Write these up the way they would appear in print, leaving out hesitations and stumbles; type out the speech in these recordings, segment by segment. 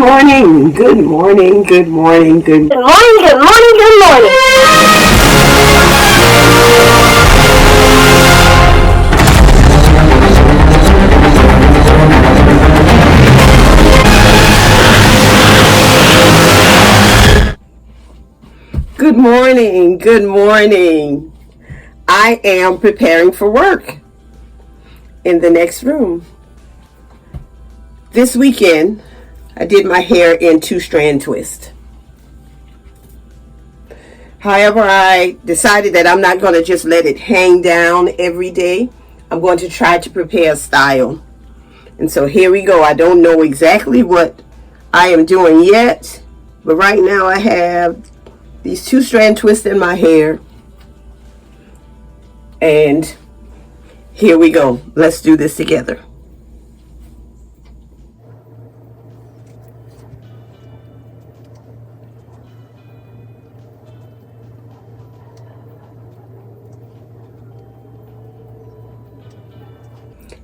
morning, good morning, good morning, good morning, good morning, good morning. Good morning, good morning. I am preparing for work in the next room. This weekend, I did my hair in 2-strand twist. However, I decided that I'm not going to just let it hang down every day. I'm going to try to prepare a style. And so here we go. I don't know exactly what I am doing yet, but right now I have these 2-strand twists in my hair. And here we go. Let's do this together.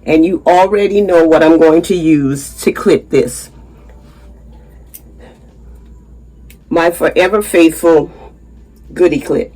And you already know what I'm going to use to clip this. My Forever Faithful Goodie Clip.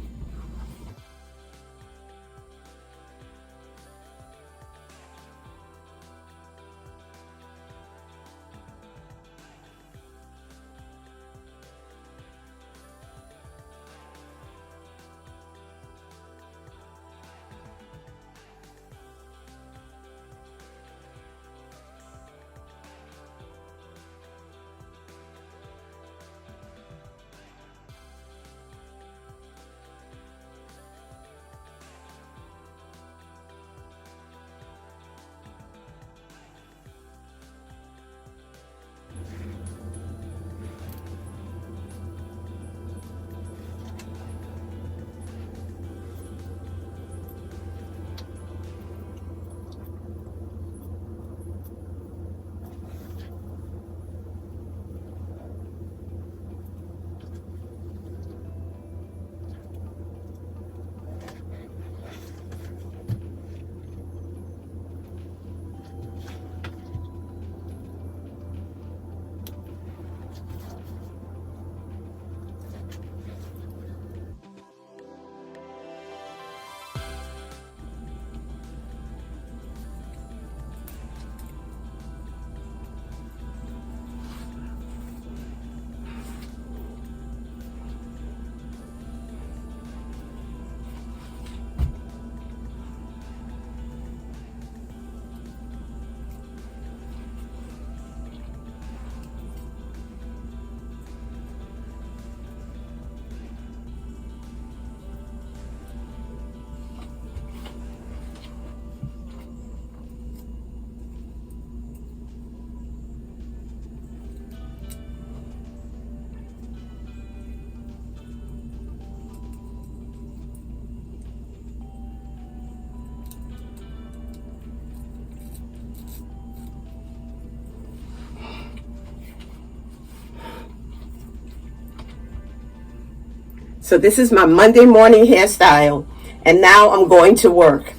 So this is my Monday morning hairstyle, and now I'm going to work.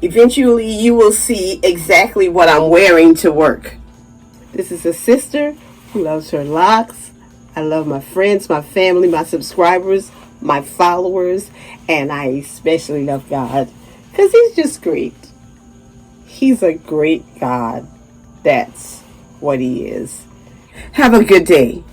Eventually you will see exactly what I'm wearing to work. This is a sister who loves her locks. I love my friends, my family, my subscribers, my followers, and I especially love God because he's just great. He's a great God. That's what he is. Have a good day.